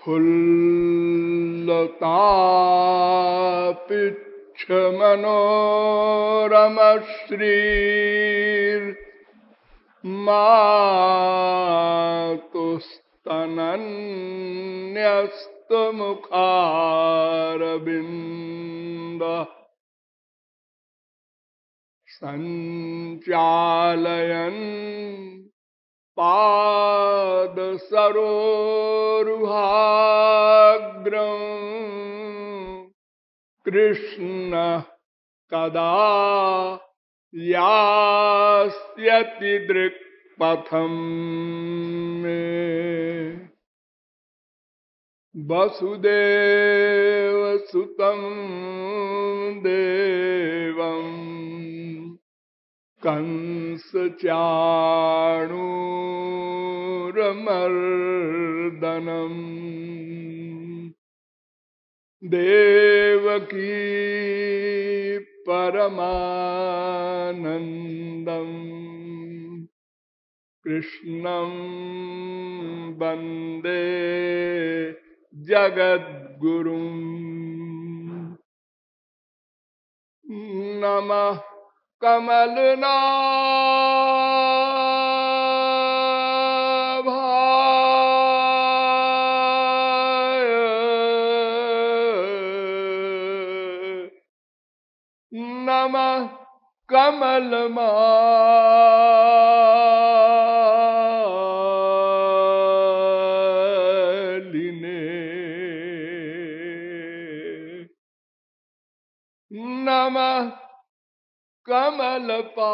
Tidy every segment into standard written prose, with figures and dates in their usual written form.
फुल्लतापिच्छ मातुस्तनन्यस्तमुखारविन्दः संचालयन् पादसरोरुहाग्रं कृष्ण कदा यास्यति दृक्पथं मे। वसुदेवसुतं देवं कंसचाणूरमर्दनम् देवकी परमानन्दम् कृष्णं वन्दे जगद्गुरुम्। नमः कमलनाभाय नमः कमलमालिने नमः कमलपादाय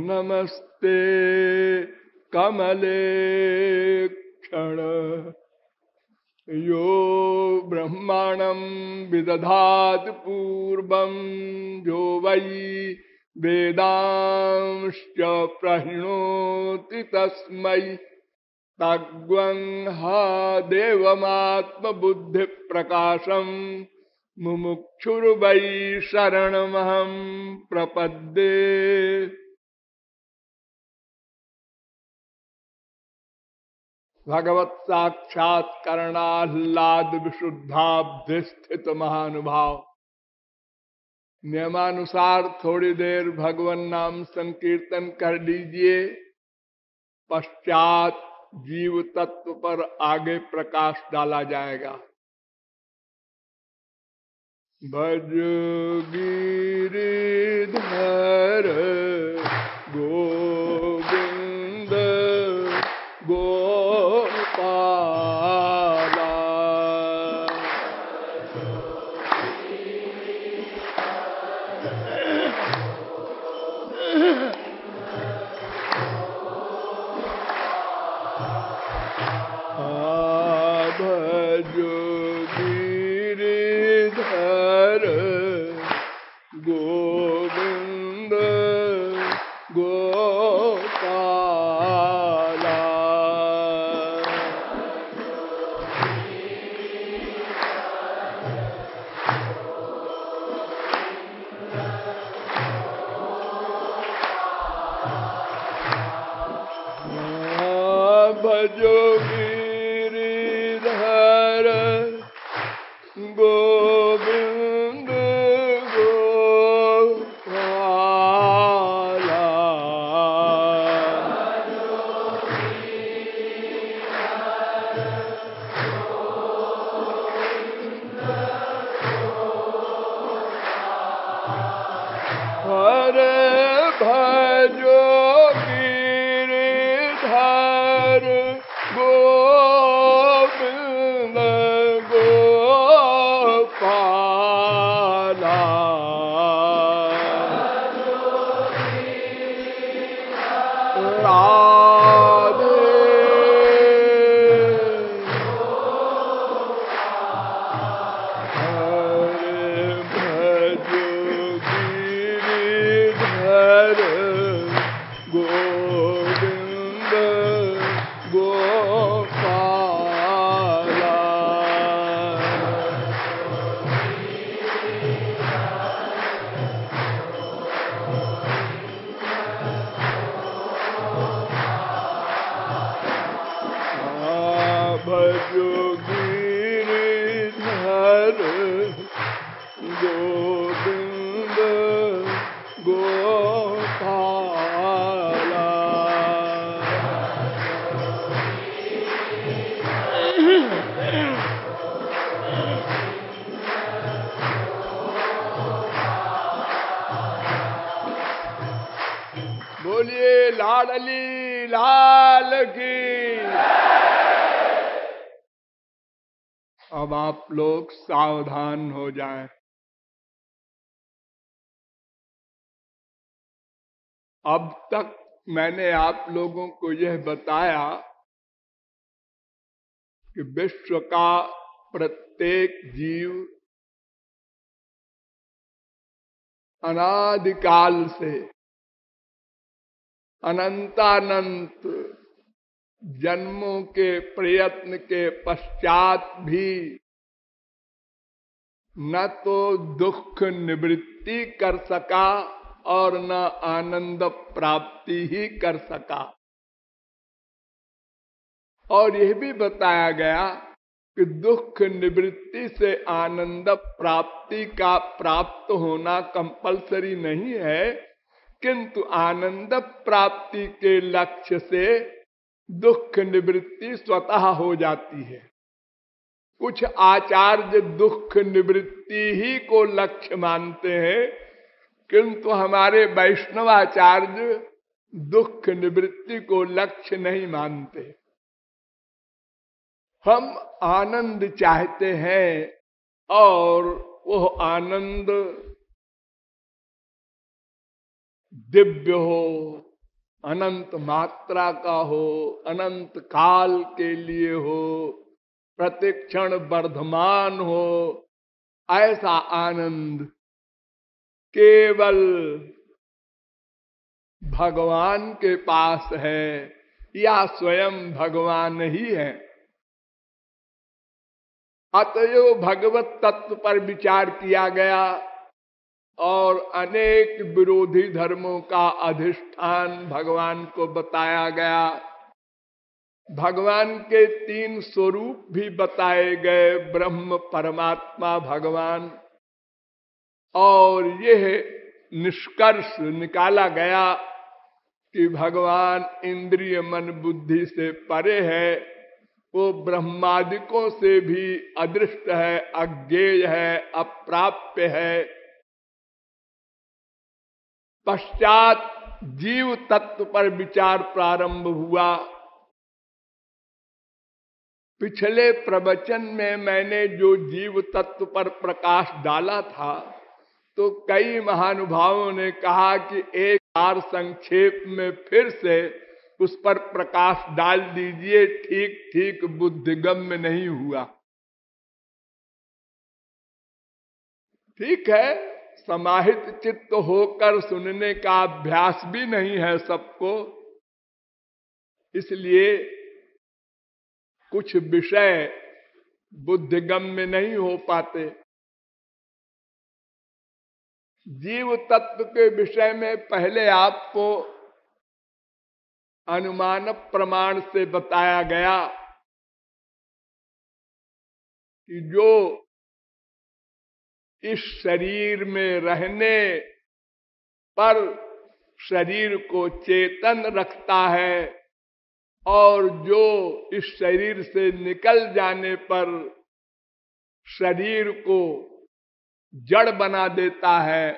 नमस्ते कमलेक्षण यो ब्रह्मणं विदधाति पूर्वं यो वै वेदांश्च प्रहिणोति तस्मै तग्वंहा देवमात्मबुद्धि प्रकाशम मुमुक्षुर्वै शरणमहं प्रपद्ये। भगवत साक्षात्कारणाह्लाद विशुद्धाब्धिस्थित महानुभाव नियमानुसार थोड़ी देर भगवन नाम संकीर्तन कर लीजिए। पश्चात जीव तत्व पर आगे प्रकाश डाला जाएगा। भज गिरिधर गोविंद गोपाला भजो गिरिधर गोविंद गोपाला भजो गिरिधर गोविंद गोपाला हरे भजो गिरिधर गोविंद गोपाला राधे हरे भजो गिरिधर गोपाला। बोलिए लाडली लाल की। अब आप लोग सावधान हो जाएं। अब तक मैंने आप लोगों को यह बताया कि विश्व का प्रत्येक जीव अनादिकाल से अनंतानंत जन्मों के प्रयत्न के पश्चात भी न तो दुख निवृत्ति कर सका और न आनंद प्राप्ति ही कर सका। और यह भी बताया गया कि दुख निवृत्ति से आनंद प्राप्ति का प्राप्त होना कंपलसरी नहीं है, किंतु आनंद प्राप्ति के लक्ष्य से दुख निवृत्ति स्वतः हो जाती है। कुछ आचार्य दुख निवृत्ति ही को लक्ष्य मानते हैं, किंतु हमारे वैष्णवाचार्य दुख निवृत्ति को लक्ष्य नहीं मानते। हम आनंद चाहते हैं और वह आनंद दिव्य हो, अनंत मात्रा का हो, अनंत काल के लिए हो, प्रतिक्षण वर्धमान हो। ऐसा आनंद केवल भगवान के पास है या स्वयं भगवान ही है। अतएव भगवत तत्व पर विचार किया गया और अनेक विरोधी धर्मों का अधिष्ठान भगवान को बताया गया। भगवान के 3 स्वरूप भी बताए गए, ब्रह्म, परमात्मा, भगवान। और यह निष्कर्ष निकाला गया कि भगवान इंद्रिय मन बुद्धि से परे है, वो ब्रह्मादिकों से भी अदृष्ट है, अज्ञेय है, अप्राप्य है। पश्चात जीव तत्व पर विचार प्रारंभ हुआ। पिछले प्रवचन में मैंने जो जीव तत्व पर प्रकाश डाला था, तो कई महानुभावों ने कहा कि एक बार संक्षेप में फिर से उस पर प्रकाश डाल दीजिए, ठीक ठीक बुद्धिगम्य नहीं हुआ। ठीक है, समाहित चित्त होकर सुनने का अभ्यास भी नहीं है सबको, इसलिए कुछ विषय बुद्धिगम्य नहीं हो पाते। जीव तत्व के विषय में पहले आपको अनुमान प्रमाण से बताया गया कि जो इस शरीर में रहने पर शरीर को चेतन रखता है और जो इस शरीर से निकल जाने पर शरीर को जड़ बना देता है,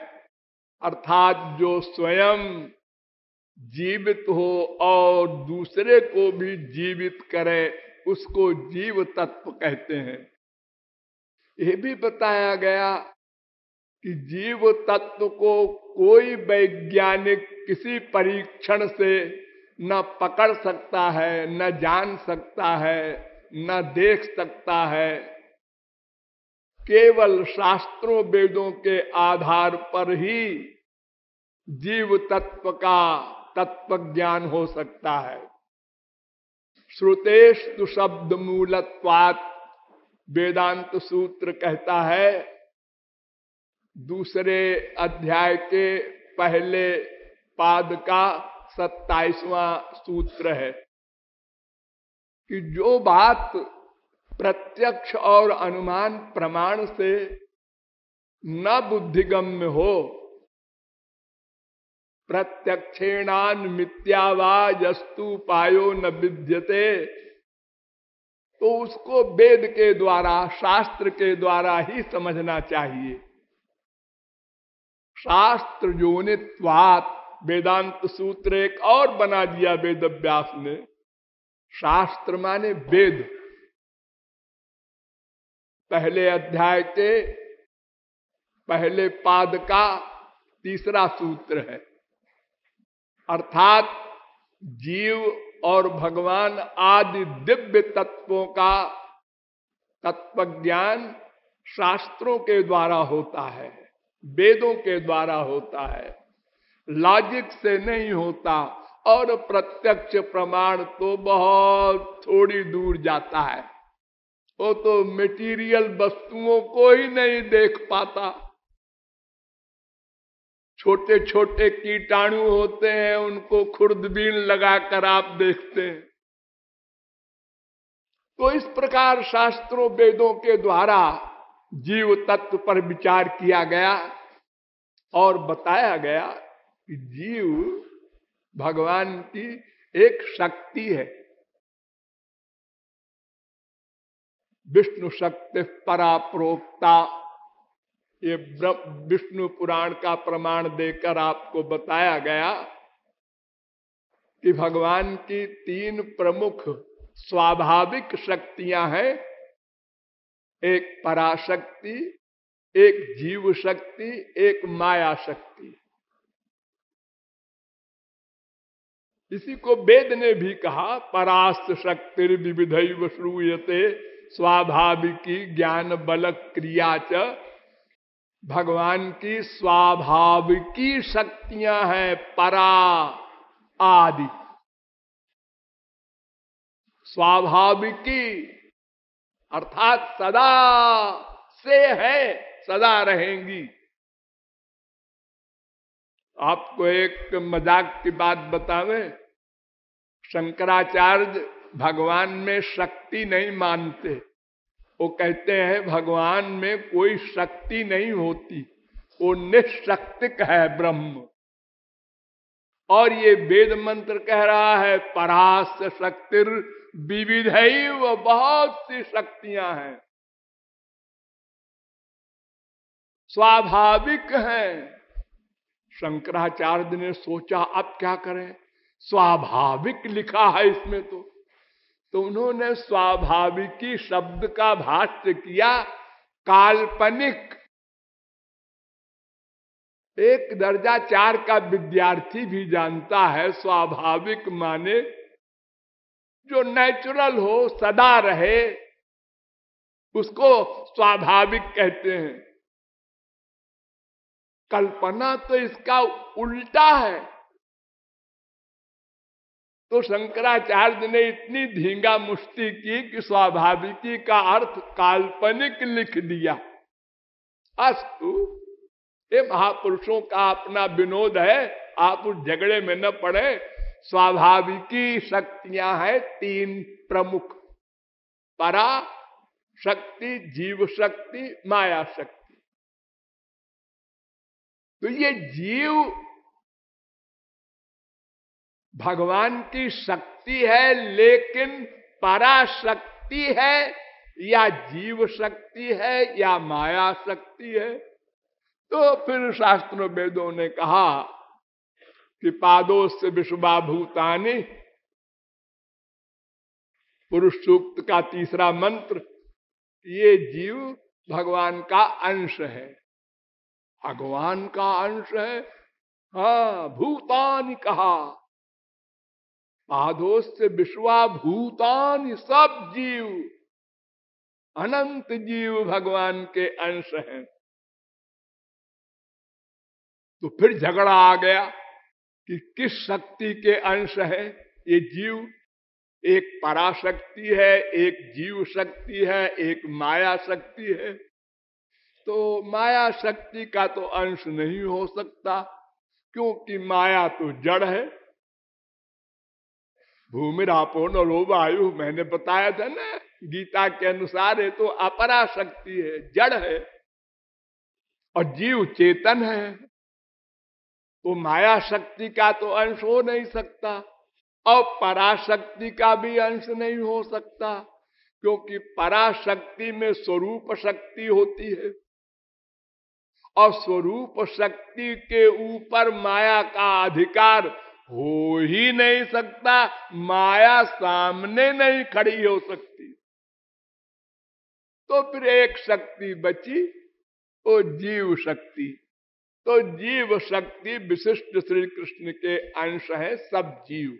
अर्थात जो स्वयं जीवित हो और दूसरे को भी जीवित करे, उसको जीव तत्व कहते हैं। यह भी बताया गया कि जीव तत्व को कोई वैज्ञानिक किसी परीक्षण से न पकड़ सकता है, न जान सकता है, न देख सकता है। केवल शास्त्रों वेदों के आधार पर ही जीव तत्व का तत्व ज्ञान हो सकता है। श्रुतेस्तु शब्द मूलत्वात् वेदांत सूत्र कहता है, दूसरे अध्याय के पहले पाद का 27वां सूत्र है कि जो बात प्रत्यक्ष और अनुमान प्रमाण से न बुद्धिगम्य हो, प्रत्यक्षेणान मिथ्यावा यस्तु पायो न विद्यते। तो उसको वेद के द्वारा, शास्त्र के द्वारा ही समझना चाहिए। शास्त्र योनित्वात्, वेदांत सूत्र एक और बना दिया वेद व्यास ने। शास्त्र माने वेद। पहले अध्याय के पहले पाद का तीसरा सूत्र है, अर्थात जीव और भगवान आदि दिव्य तत्वों का तत्व ज्ञान शास्त्रों के द्वारा होता है, वेदों के द्वारा होता है, लॉजिक से नहीं होता। और प्रत्यक्ष प्रमाण तो बहुत थोड़ी दूर जाता है, वो तो मेटीरियल वस्तुओं को ही नहीं देख पाता। छोटे छोटे कीटाणु होते हैं, उनको खुर्दबीन लगाकर आप देखते हैं। तो इस प्रकार शास्त्रों वेदों के द्वारा जीव तत्व पर विचार किया गया और बताया गया कि जीव भगवान की एक शक्ति है। विष्णु शक्ति परा प्रोक्ता, ये विष्णु पुराण का प्रमाण देकर आपको बताया गया कि भगवान की तीन प्रमुख स्वाभाविक शक्तियां हैं, एक पराशक्ति, एक जीव शक्ति, एक माया शक्ति। इसी को वेद ने भी कहा, परास्त शक्ति विविधैव श्रूयते स्वाभाविकी ज्ञान बल क्रिया च। भगवान की स्वाभाविकी शक्तियां हैं परा आदि। स्वाभाविकी अर्थात सदा से है, सदा रहेंगी। आपको एक मजाक की बात बतावें, शंकराचार्य भगवान में शक्ति नहीं मानते। वो कहते हैं भगवान में कोई शक्ति नहीं होती, वो निशक्तिक है ब्रह्म। और ये वेद मंत्र कह रहा है परास्त शक्तिर विविधैव, बहुत सी शक्तियां हैं, स्वाभाविक हैं। शंकराचार्य ने सोचा अब क्या करें, स्वाभाविक लिखा है इसमें तो उन्होंने स्वाभाविकी शब्द का भाष्य किया काल्पनिक। एक दर्जा 4 का विद्यार्थी भी जानता है स्वाभाविक माने जो नेचुरल हो, सदा रहे, उसको स्वाभाविक कहते हैं। कल्पना तो इसका उल्टा है। तो शंकराचार्य ने इतनी धींगा मुष्टि की कि स्वाभाविकी का अर्थ काल्पनिक लिख दिया। अस्तु, ये महापुरुषों का अपना विनोद है, आप उस झगड़े में न पड़े। स्वाभाविकी शक्तियां हैं तीन प्रमुख, परा शक्ति, जीव शक्ति, माया शक्ति। तो ये जीव भगवान की शक्ति है, लेकिन पराशक्ति है या जीव शक्ति है या माया शक्ति है। तो फिर शास्त्रों वेदों ने कहा कि पादोस्य विश्वा भूतानि, पुरुष सूक्त का तीसरा मंत्र, ये जीव भगवान का अंश है, भगवान का अंश है। हाँ, भूतानि कहा, पादोस्य विश्वा भूतानि, सब जीव, अनंत जीव भगवान के अंश हैं। तो फिर झगड़ा आ गया कि किस शक्ति के अंश है ये जीव। एक पराशक्ति है, एक जीव शक्ति है, एक माया शक्ति है। तो माया शक्ति का तो अंश नहीं हो सकता, क्योंकि माया तो जड़ है। भूमि रापो नलो वायु, मैंने बताया था ना, गीता के अनुसार है तो अपरा शक्ति है, जड़ है, और जीव चेतन है। तो माया शक्ति का तो अंश हो नहीं सकता और पराशक्ति का भी अंश नहीं हो सकता, क्योंकि पराशक्ति में स्वरूप शक्ति होती है और स्वरूप शक्ति के ऊपर माया का अधिकार हो ही नहीं सकता। माया सामने नहीं खड़ी हो सकती। तो फिर एक शक्ति बची, वो जीव शक्ति। तो जीव शक्ति विशिष्ट श्री कृष्ण के अंश है, सब जीव।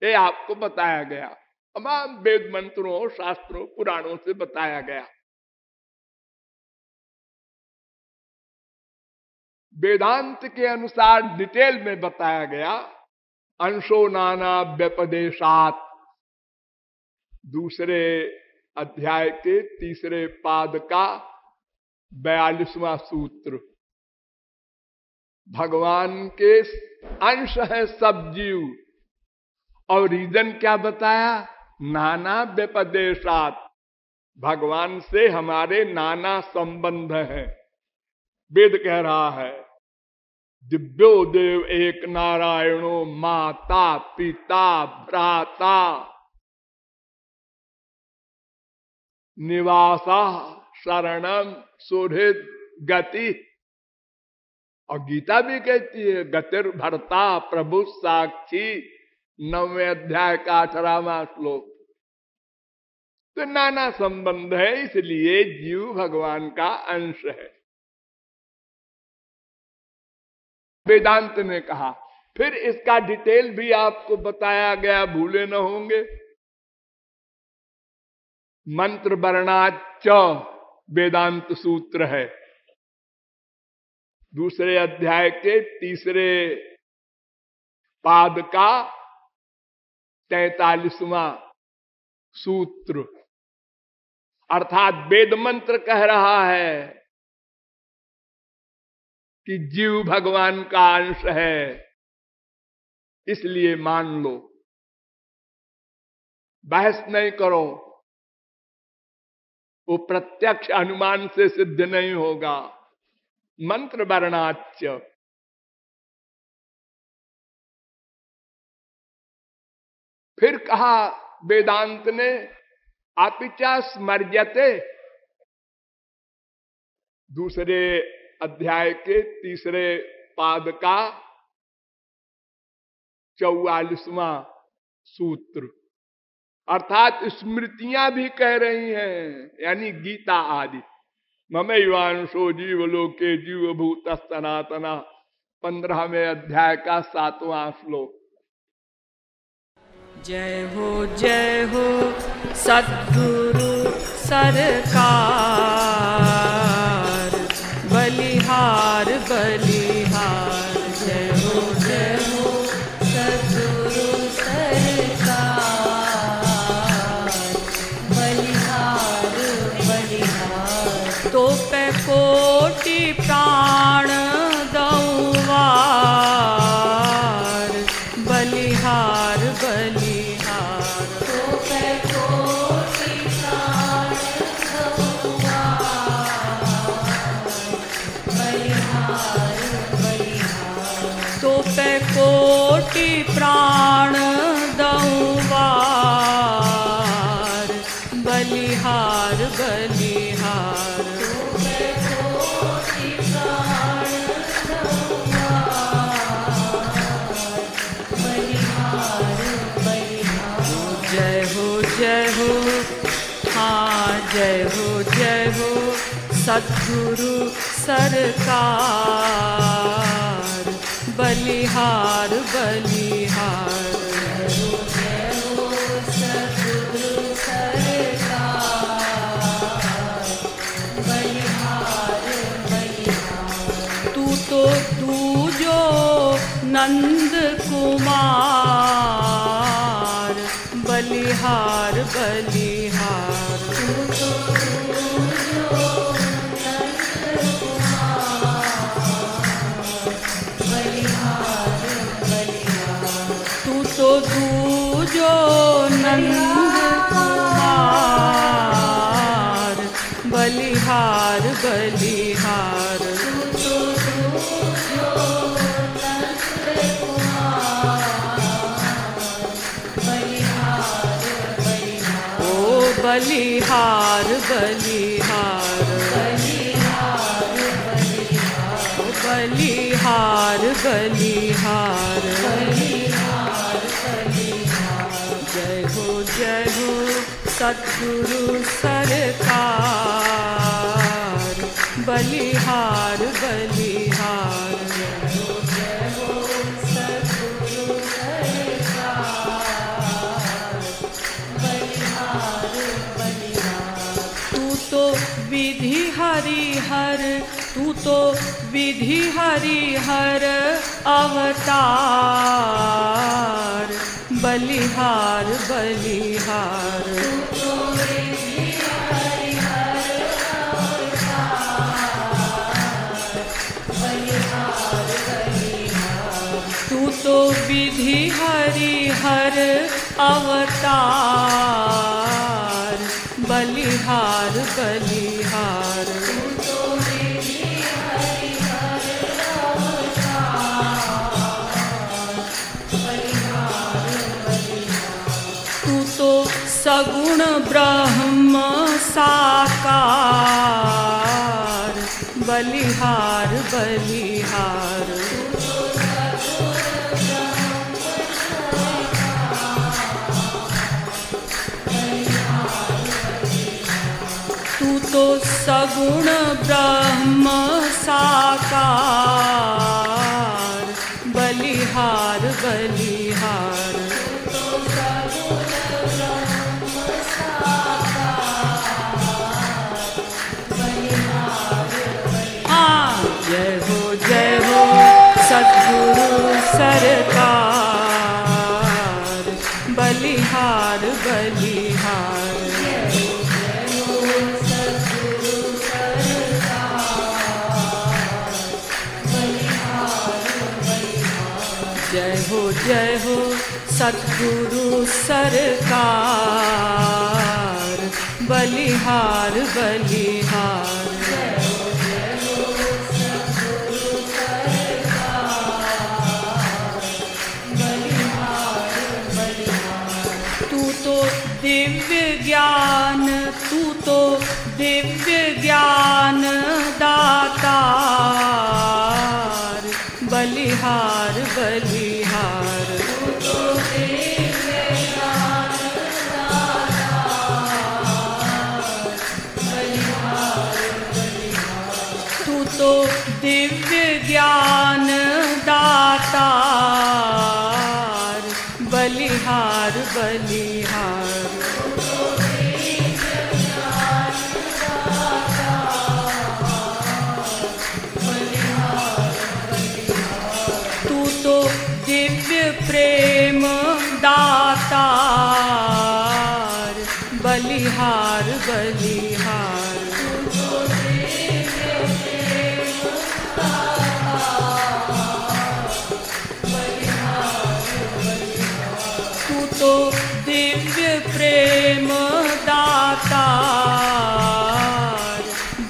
ये आपको बताया गया, तमाम वेद मंत्रों, शास्त्रों, पुराणों से बताया गया। वेदांत के अनुसार डिटेल में बताया गया। अंशो नाना व्यपदेशात, दूसरे अध्याय के तीसरे पाद का 42वां सूत्र। भगवान के अंश है सब जीव, और रीजन क्या बताया? नाना व्यपदेशात, भगवान से हमारे नाना संबंध हैं। वेद कह रहा है दिव्यो देव एक नारायणो माता पिता भ्राता निवासा शरणम सुहृद गति। और गीता भी कहती है गतिर भरता प्रभु साक्षी, 9वें अध्याय का 18वां श्लोक। तो नाना संबंध है, इसलिए जीव भगवान का अंश है, वेदांत ने कहा। फिर इसका डिटेल भी आपको बताया गया, भूले न होंगे। मंत्र वर्णाच वेदांत सूत्र है, दूसरे अध्याय के तीसरे पाद का 43वां सूत्र। अर्थात वेद मंत्र कह रहा है कि जीव भगवान का अंश है, इसलिए मान लो, बहस नहीं करो। वो प्रत्यक्ष अनुमान से सिद्ध नहीं होगा। मंत्र वर्णाच्य, फिर कहा वेदांत ने अपिचा स्मर्यते, दूसरे अध्याय के तीसरे पाद का 44वां सूत्र। अर्थात स्मृतियां भी कह रही हैं, यानी गीता आदि। ममैवांशो जीवलोके जीवभूत सनातना, 15वें अध्याय का 7वां श्लोक। जय हो सद्गुरु सरकार, बलिहार बलिहार। जय हो सद्गुरु सरकार, बलिहार बलिहार। तो पे कोटि प्राण दऊं वार, बलिहार बलिहार। तो पे कोटि प्राण दऊं वार, बलिहार बलिहार। तो पे कोटि प्राण दऊं वार, बलिहार बलिहार। जय हो सद्गुरु सरकार, बलिहार बलिहार। जय हो सद्गुरु सरकार, बलिहार बलिहार। तू जो नंद कुमार, बलिहार बलिहार। जो नंद कुमार, बलिहार बलिहार। बलिहार बलिहार बलिहार बलिहार जय हो सद्गुरु सरकार बलिहार बलिहार जय हो सद्गुरु सरकार बलिहार बलिहार। तू तो विधि हरिहर तू तो विधि हरिहर अवतार बलिहार बलिहार तू तो विधि हरिहर अवतार बलिहार बलिहार तू तो सगुण ब्रह्म साकार बलिहार बलिहार तू तो सगुण ब्रह्म साकार बलिहार बलिहार जय हो सद्गुरु सरकार बलिहार बलिहार जय हो सद्गुरु सरकार बलिहार बलिहार दिव्य ज्ञान तू तो दिव्य ज्ञान दातार बलिहार बलिहार तू तो दिव्य ज्ञान दातार बलिहार बलिहार तू तो दिव्य ज्ञान दातार बलिहार बलिहार तू तो दिव्य प्रेम दातार बलिहार बलिहार तू तो दिव्य प्रेम दातार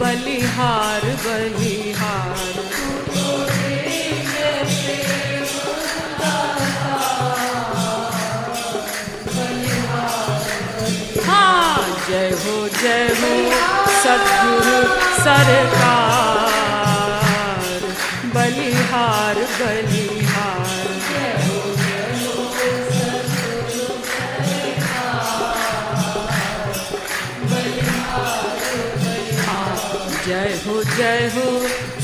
बलिहार बलिहार जय हो सद्गुरु सरकार बलिहार बलिहार जय हो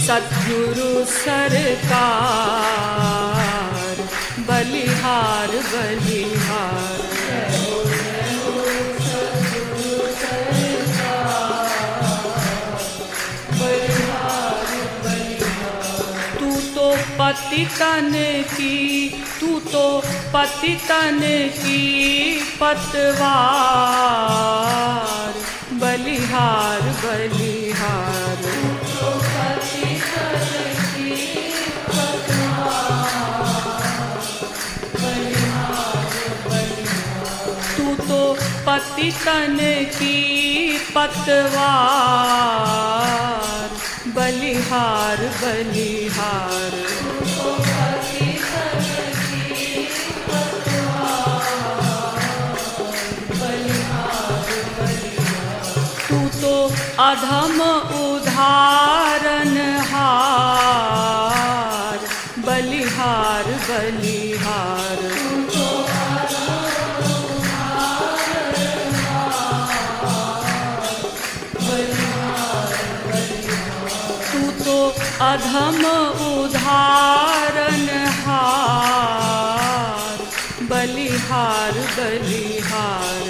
सद्गुरु सरकार बलिहार बलिहार पतितन की तू तो पतितन की पतवार बलिहार बलिहार तू तो पतितन की पतवार बलिहार बलिहार अधम उदाहरण हार, बलिहार बलिहार। तू तो अधम उदाहरण हार, बलिहार बलिहार।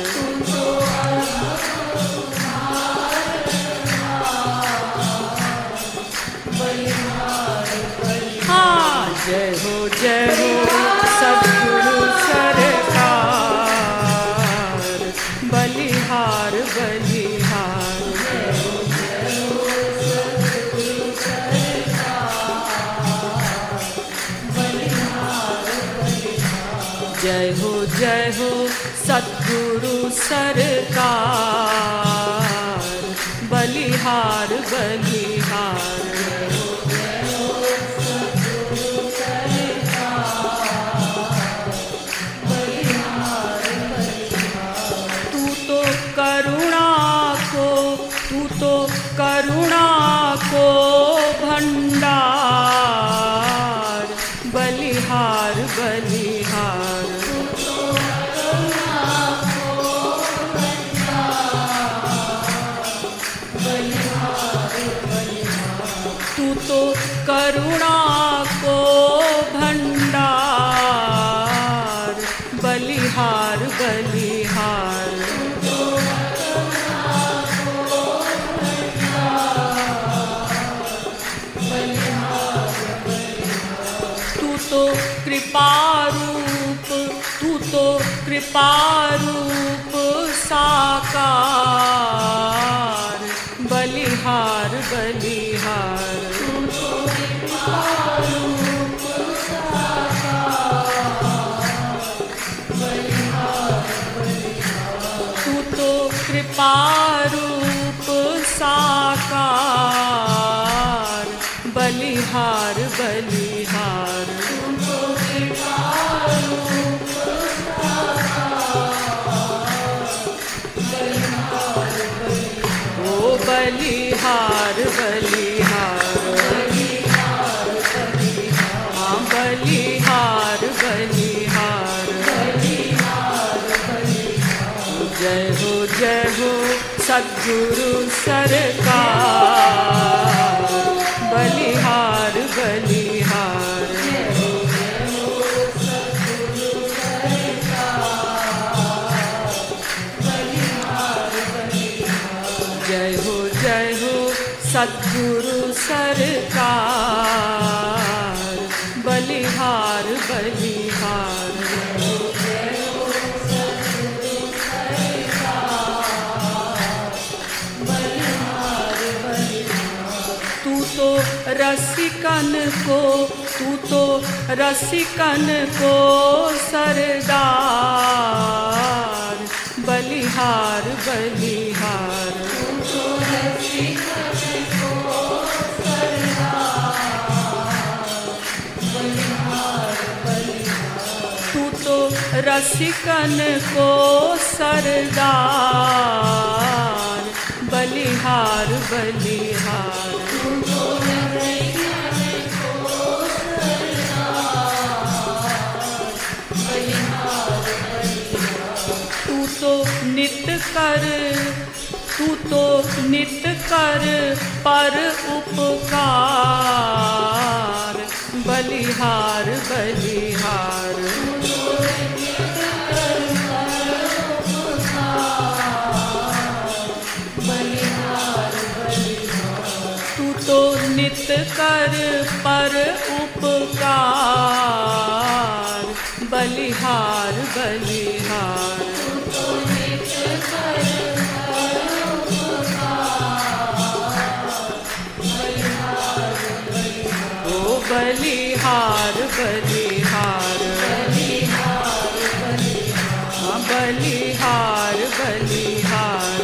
हाँ जय हो सद्गुरु सरकार, बलिहार बलिहार। जय हो सद्गुरु सरकार, बलिहार बलिहार। तू तो करुणा को भंडार, बलिहार बलिहार। तू तो करुणा को भंडार, बलिहार बलिहार। तू तो कृपारूप साकार, बलिहार बलिहार। तू तो कृपारूप साकार, बलिहार बलिहार। ओ बलिहार बलिहार, हाँ बलिहार बलिहार। जय हो सद्गुरु सरकार, बलिहार बलिहार। जय हो सद्गुरु सरकार, बलिहार बलिहार। तू तो रसिकन को सरदार, बलिहार बलिहार। तू तो रसिकन को सरदार, बलिहार बलिहार। तू तो नित कर पर उपकार, बलिहार बलिहार। तू तो नित कर पर उपकार, बलिहार बलिहार। ओ बलिहार बलिहार, हाँ बलिहार बलिहार।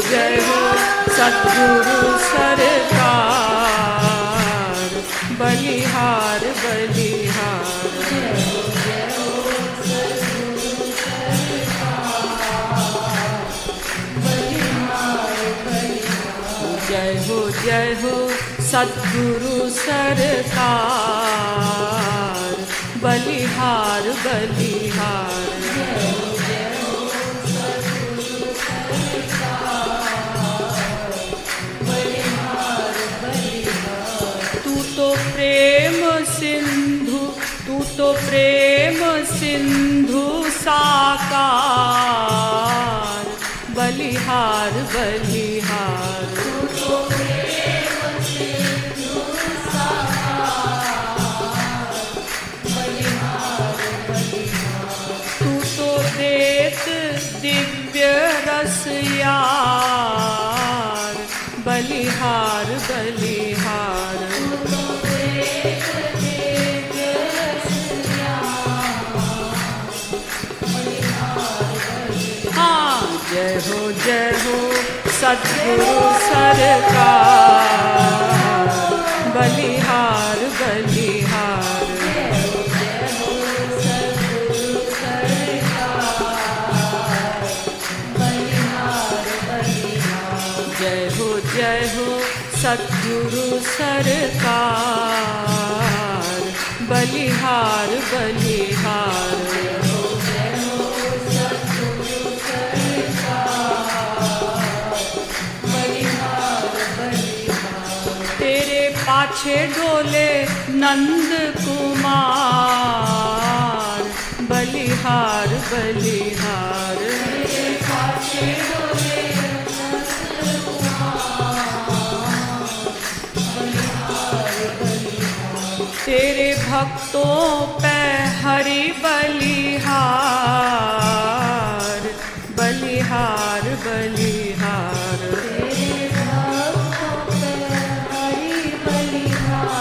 जय हो सद्गुरु सरकार, बलिहार बलिहार। सद्गुरु सरकार, बलिहार बलिहार। तू तो प्रेम सिंधु, तू तो प्रेम सिंधु साकार, बलिहार बलिहार। दिव्य रस यार, बलिहार बलिहार। हाँ जय हो सद्गुरु सरकार, बलिहार बलिहार। जय हो सद्गुरु सरकार, बलिहार बलिहार। तेरे पाछे डोले नंद कुमार, बलिहार बलिहार। तेरे पाछे डोले तेरे भक्तों पे हरि बलिहार, बलिहार बलिहार। तेरे भक्तों पे हरि बलिहार,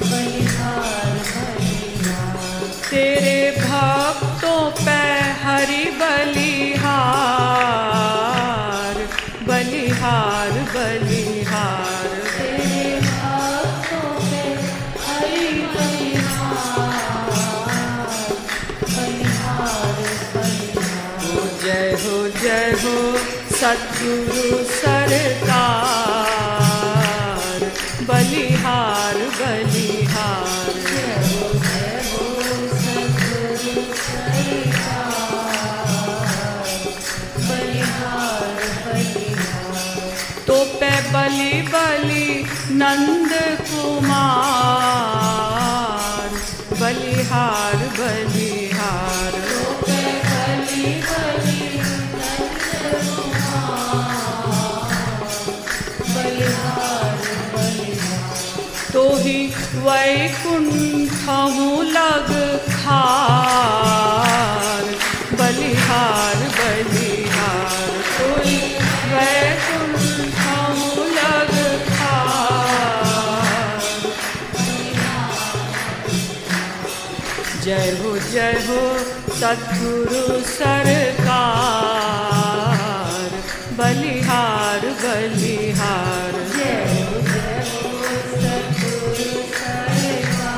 बलिहार बलिहार। तेरे भक्तों पे हरि बलिहार, बलिहार बलिहार। जय हो सद्गुरु सरकार, बलिहार बलिहार। जय हो सद्गुरु सरकार, बलिहार बलिहार। तो पे बलि बलि नंद कुमार, बलिहार बलिहार। तो पे बलि बलि तो ही वैकुंठहु लग खार, बलिहार बलिहार। तो ही वैकुंठहु लग खार। जय हो सद्गुरु सरकार, बलिहार बलिहार। जय हो सद्गुरु सरकार,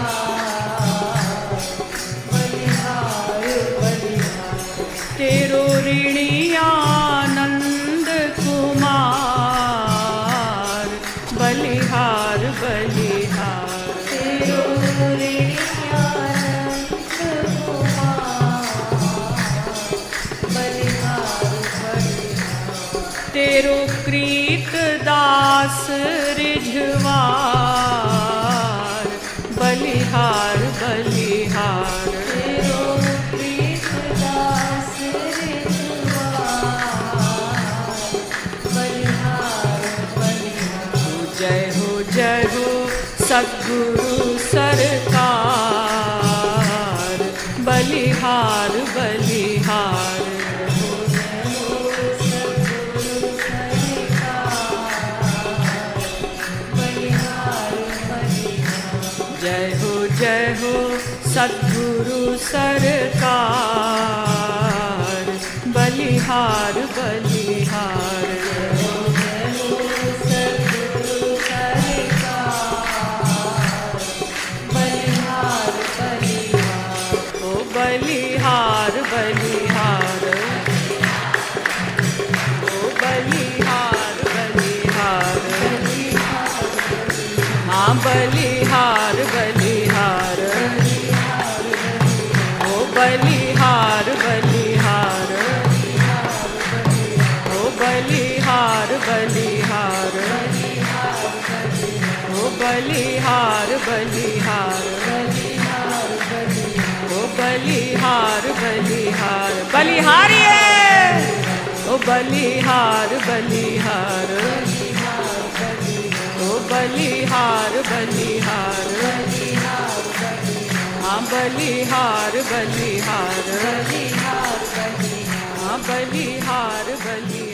बलिहार बलिहार। तेरो ऋणी आनंद कुमार, बलिहार बलिहार। तेरो ऋणी आनंद कुमार, बलिहार बलिहार। तेरो कृत दास रिझवार, बलिहार बलिहार। तेरो कृत दास रिझवार, बलिहार बलिहार। जय हो सद्गुरु सरकार, बलिहार बलिहार। जय हो सद्गुरु सरकार, बलिहार बलिहार। बलिहार बलिहार, ओ बलिहार बलिहार। हाँ बलिहार बलिहार, ओ बलिहार बलिहार, ओ बलिहार बलिहार, ओ बलिहार बलिहार, ओ बलिहार बलिहार, बलिहारिए ओ बलिहार बलिहार, ओ बलिहार बलिहार, हाँ बलिहार बलिहार, हाँ बलिहार बलिहार।